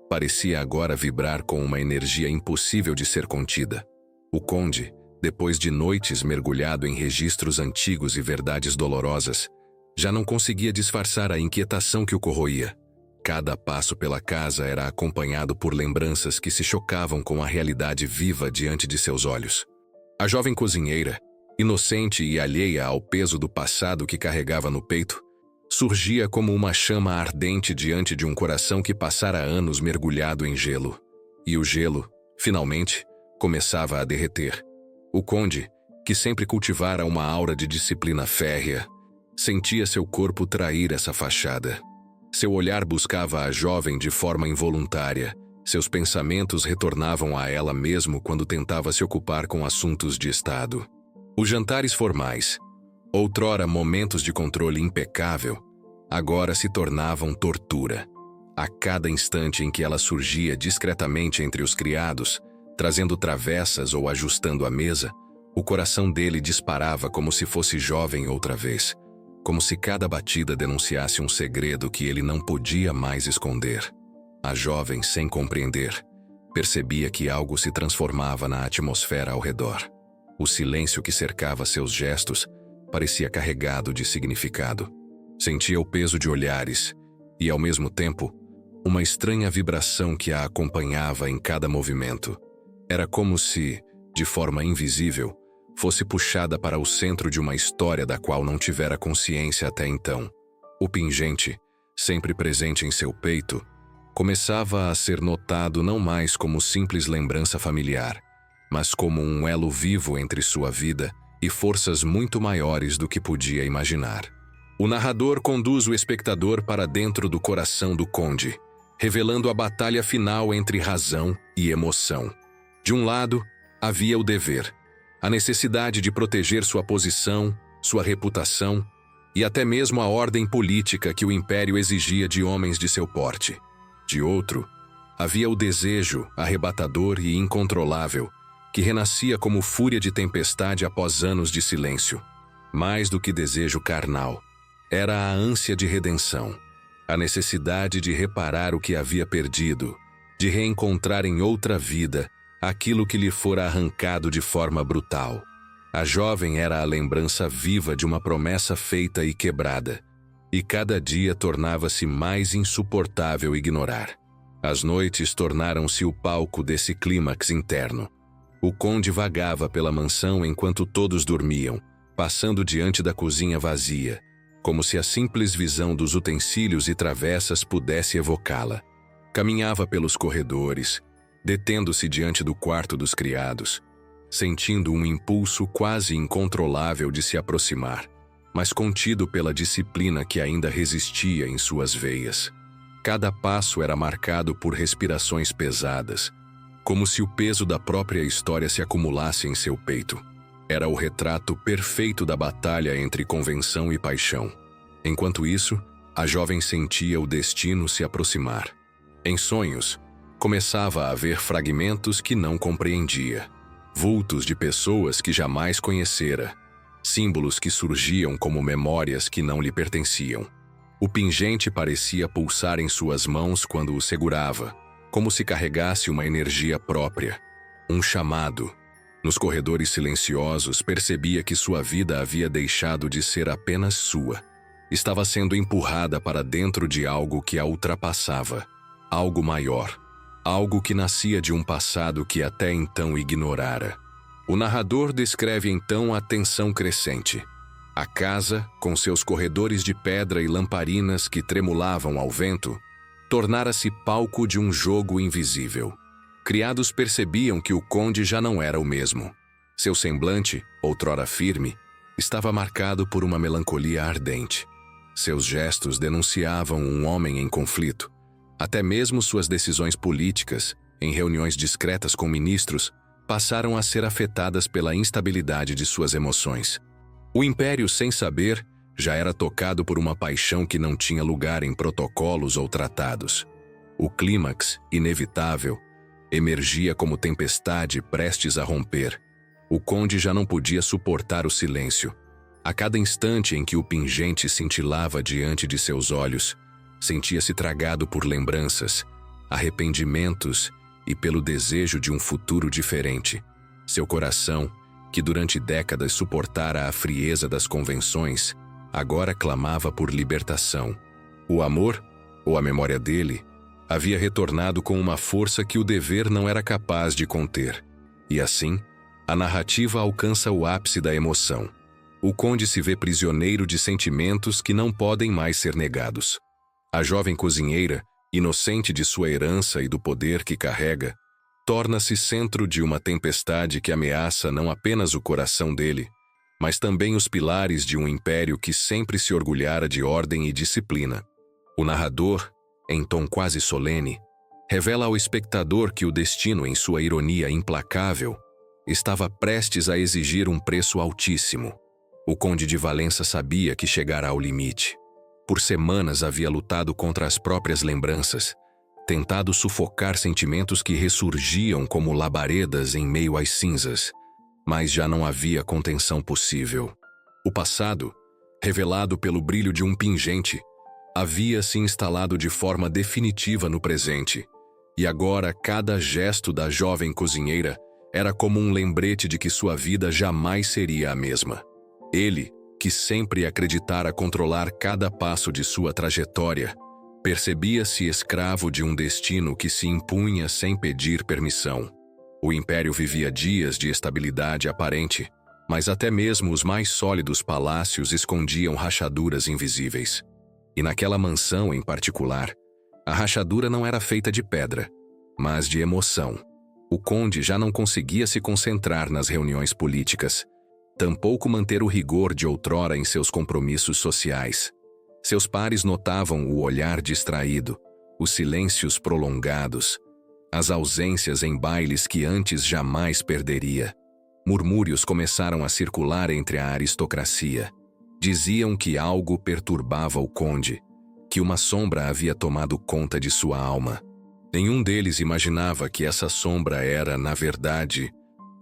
parecia agora vibrar com uma energia impossível de ser contida. O Conde, depois de noites mergulhado em registros antigos e verdades dolorosas, já não conseguia disfarçar a inquietação que o corroía. Cada passo pela casa era acompanhado por lembranças que se chocavam com a realidade viva diante de seus olhos. A jovem cozinheira, inocente e alheia ao peso do passado que carregava no peito, surgia como uma chama ardente diante de um coração que passara anos mergulhado em gelo. E o gelo, finalmente, começava a derreter. O conde, que sempre cultivara uma aura de disciplina férrea, sentia seu corpo trair essa fachada. Seu olhar buscava a jovem de forma involuntária. Seus pensamentos retornavam a ela mesmo quando tentava se ocupar com assuntos de estado. Os jantares formais, outrora momentos de controle impecável, agora se tornavam tortura. A cada instante em que ela surgia discretamente entre os criados, trazendo travessas ou ajustando a mesa, o coração dele disparava como se fosse jovem outra vez, como se cada batida denunciasse um segredo que ele não podia mais esconder. A jovem, sem compreender, percebia que algo se transformava na atmosfera ao redor. O silêncio que cercava seus gestos parecia carregado de significado. Sentia o peso de olhares e, ao mesmo tempo, uma estranha vibração que a acompanhava em cada movimento. Era como se, de forma invisível, fosse puxada para o centro de uma história da qual não tivera consciência até então. O pingente, sempre presente em seu peito, começava a ser notado não mais como simples lembrança familiar, mas como um elo vivo entre sua vida e forças muito maiores do que podia imaginar. O narrador conduz o espectador para dentro do coração do conde, revelando a batalha final entre razão e emoção. De um lado, havia o dever, a necessidade de proteger sua posição, sua reputação e até mesmo a ordem política que o império exigia de homens de seu porte. De outro, havia o desejo arrebatador e incontrolável, que renascia como fúria de tempestade após anos de silêncio. Mais do que desejo carnal, era a ânsia de redenção, a necessidade de reparar o que havia perdido, de reencontrar em outra vida aquilo que lhe fora arrancado de forma brutal. A jovem era a lembrança viva de uma promessa feita e quebrada, e cada dia tornava-se mais insuportável ignorar. As noites tornaram-se o palco desse clímax interno. O conde vagava pela mansão enquanto todos dormiam, passando diante da cozinha vazia, como se a simples visão dos utensílios e travessas pudesse evocá-la. Caminhava pelos corredores, detendo-se diante do quarto dos criados, sentindo um impulso quase incontrolável de se aproximar, mas contido pela disciplina que ainda resistia em suas veias. Cada passo era marcado por respirações pesadas, como se o peso da própria história se acumulasse em seu peito. Era o retrato perfeito da batalha entre convenção e paixão. Enquanto isso, a jovem sentia o destino se aproximar. Em sonhos, começava a ver fragmentos que não compreendia, vultos de pessoas que jamais conhecera, símbolos que surgiam como memórias que não lhe pertenciam. O pingente parecia pulsar em suas mãos quando o segurava, como se carregasse uma energia própria, um chamado. Nos corredores silenciosos, percebia que sua vida havia deixado de ser apenas sua. Estava sendo empurrada para dentro de algo que a ultrapassava, algo maior, algo que nascia de um passado que até então ignorara. O narrador descreve então a tensão crescente. A casa, com seus corredores de pedra e lamparinas que tremulavam ao vento, tornara-se palco de um jogo invisível. Criados percebiam que o conde já não era o mesmo. Seu semblante, outrora firme, estava marcado por uma melancolia ardente. Seus gestos denunciavam um homem em conflito. Até mesmo suas decisões políticas, em reuniões discretas com ministros, passaram a ser afetadas pela instabilidade de suas emoções. O Império, sem saber, já era tocado por uma paixão que não tinha lugar em protocolos ou tratados. O clímax, inevitável, emergia como tempestade prestes a romper. O conde já não podia suportar o silêncio. A cada instante em que o pingente cintilava diante de seus olhos, sentia-se tragado por lembranças, arrependimentos e pelo desejo de um futuro diferente. Seu coração, que durante décadas suportara a frieza das convenções, agora clamava por libertação. O amor, ou a memória dele, havia retornado com uma força que o dever não era capaz de conter. E assim, a narrativa alcança o ápice da emoção. O conde se vê prisioneiro de sentimentos que não podem mais ser negados. A jovem cozinheira, inocente de sua herança e do poder que carrega, torna-se centro de uma tempestade que ameaça não apenas o coração dele, mas também os pilares de um império que sempre se orgulhara de ordem e disciplina. O narrador, em tom quase solene, revela ao espectador que o destino, em sua ironia implacável, estava prestes a exigir um preço altíssimo. O conde de Valença sabia que chegara ao limite. Por semanas havia lutado contra as próprias lembranças, tentado sufocar sentimentos que ressurgiam como labaredas em meio às cinzas, mas já não havia contenção possível. O passado, revelado pelo brilho de um pingente, havia se instalado de forma definitiva no presente, e agora cada gesto da jovem cozinheira era como um lembrete de que sua vida jamais seria a mesma. Ele, que sempre acreditara controlar cada passo de sua trajetória, percebia-se escravo de um destino que se impunha sem pedir permissão. O Império vivia dias de estabilidade aparente, mas até mesmo os mais sólidos palácios escondiam rachaduras invisíveis. E naquela mansão em particular, a rachadura não era feita de pedra, mas de emoção. O conde já não conseguia se concentrar nas reuniões políticas, tampouco manter o rigor de outrora em seus compromissos sociais. Seus pares notavam o olhar distraído, os silêncios prolongados, as ausências em bailes que antes jamais perderia. Murmúrios começaram a circular entre a aristocracia. Diziam que algo perturbava o conde, que uma sombra havia tomado conta de sua alma. Nenhum deles imaginava que essa sombra era, na verdade,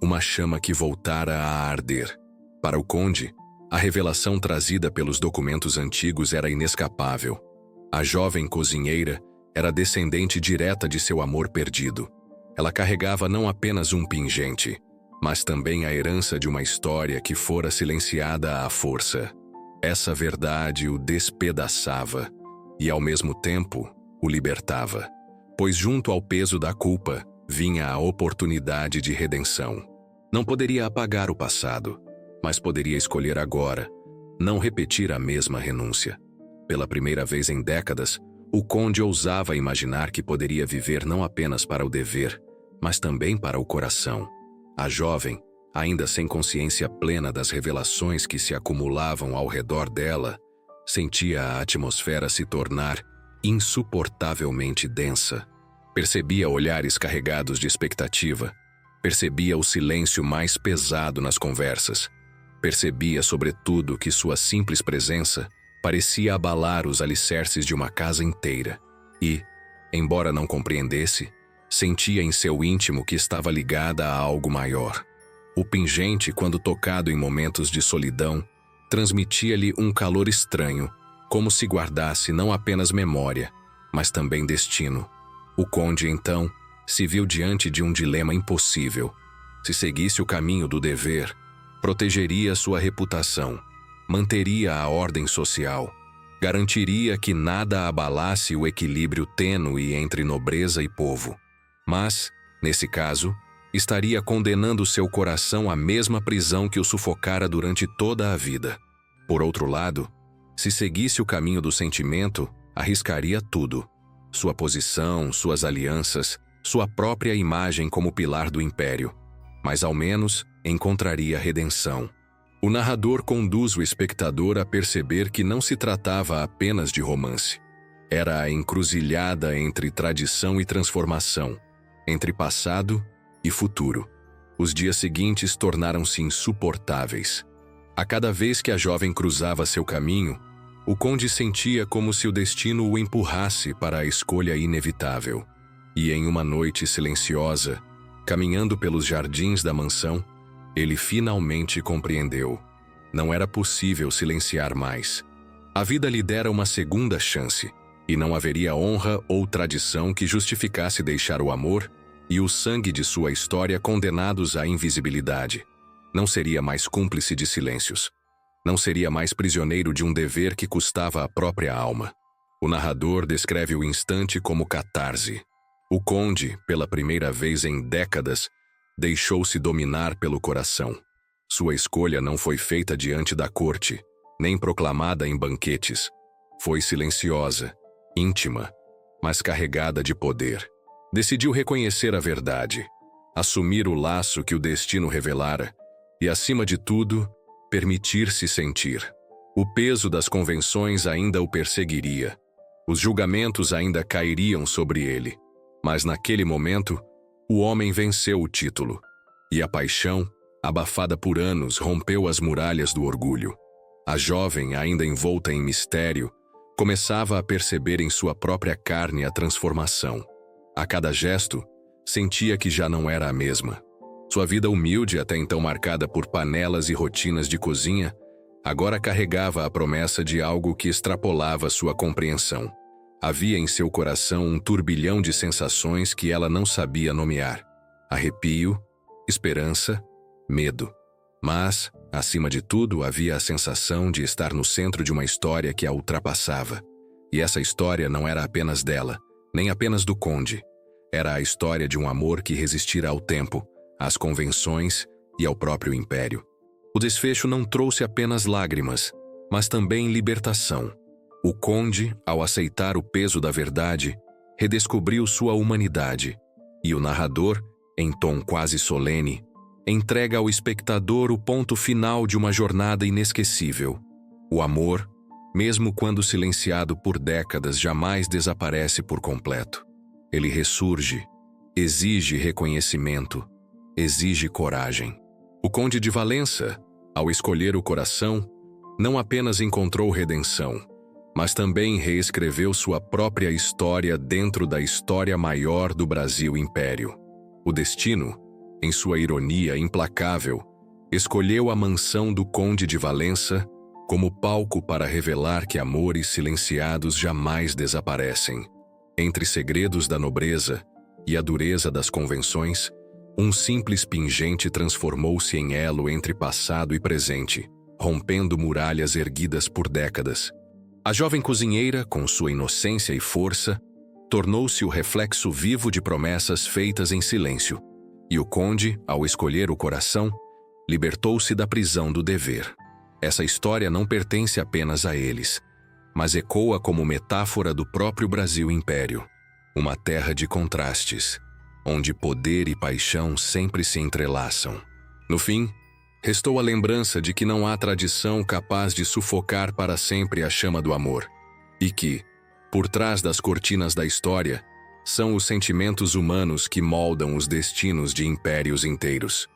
uma chama que voltara a arder. Para o conde, a revelação trazida pelos documentos antigos era inescapável. A jovem cozinheira era descendente direta de seu amor perdido. Ela carregava não apenas um pingente, mas também a herança de uma história que fora silenciada à força. Essa verdade o despedaçava e, ao mesmo tempo, o libertava, pois junto ao peso da culpa vinha a oportunidade de redenção. Não poderia apagar o passado, mas poderia escolher agora não repetir a mesma renúncia. Pela primeira vez em décadas, o conde ousava imaginar que poderia viver não apenas para o dever, mas também para o coração. A jovem, ainda sem consciência plena das revelações que se acumulavam ao redor dela, sentia a atmosfera se tornar insuportavelmente densa. Percebia olhares carregados de expectativa, percebia o silêncio mais pesado nas conversas, percebia, sobretudo, que sua simples presença parecia abalar os alicerces de uma casa inteira e, embora não compreendesse, sentia em seu íntimo que estava ligada a algo maior. O pingente, quando tocado em momentos de solidão, transmitia-lhe um calor estranho, como se guardasse não apenas memória, mas também destino. O conde, então, se viu diante de um dilema impossível. Se seguisse o caminho do dever, protegeria sua reputação, manteria a ordem social, garantiria que nada abalasse o equilíbrio tênue entre nobreza e povo. Mas, nesse caso, estaria condenando seu coração à mesma prisão que o sufocara durante toda a vida. Por outro lado, se seguisse o caminho do sentimento, arriscaria tudo: sua posição, suas alianças, sua própria imagem como pilar do império. Mas ao menos encontraria redenção. O narrador conduz o espectador a perceber que não se tratava apenas de romance. Era a encruzilhada entre tradição e transformação, entre passado e futuro. Os dias seguintes tornaram-se insuportáveis. A cada vez que a jovem cruzava seu caminho, o conde sentia como se o destino o empurrasse para a escolha inevitável. E em uma noite silenciosa, caminhando pelos jardins da mansão, ele finalmente compreendeu. Não era possível silenciar mais. A vida lhe dera uma segunda chance, e não haveria honra ou tradição que justificasse deixar o amor e o sangue de sua história condenados à invisibilidade. Não seria mais cúmplice de silêncios. Não seria mais prisioneiro de um dever que custava a própria alma. O narrador descreve o instante como catarse. O conde, pela primeira vez em décadas, deixou-se dominar pelo coração. Sua escolha não foi feita diante da corte, nem proclamada em banquetes. Foi silenciosa, íntima, mas carregada de poder. Decidiu reconhecer a verdade, assumir o laço que o destino revelara e, acima de tudo, permitir-se sentir. O peso das convenções ainda o perseguiria. Os julgamentos ainda cairiam sobre ele. Mas naquele momento, o homem venceu o título. E a paixão, abafada por anos, rompeu as muralhas do orgulho. A jovem, ainda envolta em mistério, começava a perceber em sua própria carne a transformação. A cada gesto, sentia que já não era a mesma. Sua vida humilde, até então marcada por panelas e rotinas de cozinha, agora carregava a promessa de algo que extrapolava sua compreensão. Havia em seu coração um turbilhão de sensações que ela não sabia nomear. Arrepio, esperança, medo. Mas, acima de tudo, havia a sensação de estar no centro de uma história que a ultrapassava. E essa história não era apenas dela, nem apenas do conde. Era a história de um amor que resistira ao tempo, às convenções e ao próprio império. O desfecho não trouxe apenas lágrimas, mas também libertação. O conde, ao aceitar o peso da verdade, redescobriu sua humanidade. E o narrador, em tom quase solene, entrega ao espectador o ponto final de uma jornada inesquecível. O amor, mesmo quando silenciado por décadas, jamais desaparece por completo. Ele ressurge, exige reconhecimento, exige coragem. O conde de Valença, ao escolher o coração, não apenas encontrou redenção, mas também reescreveu sua própria história dentro da história maior do Brasil Império. O destino, em sua ironia implacável, escolheu a mansão do Conde de Valença como palco para revelar que amores silenciados jamais desaparecem. Entre segredos da nobreza e a dureza das convenções, um simples pingente transformou-se em elo entre passado e presente, rompendo muralhas erguidas por décadas. A jovem cozinheira, com sua inocência e força, tornou-se o reflexo vivo de promessas feitas em silêncio. E o conde, ao escolher o coração, libertou-se da prisão do dever. Essa história não pertence apenas a eles, mas ecoa como metáfora do próprio Brasil Império, uma terra de contrastes, onde poder e paixão sempre se entrelaçam. No fim, restou a lembrança de que não há tradição capaz de sufocar para sempre a chama do amor, e que, por trás das cortinas da história, são os sentimentos humanos que moldam os destinos de impérios inteiros.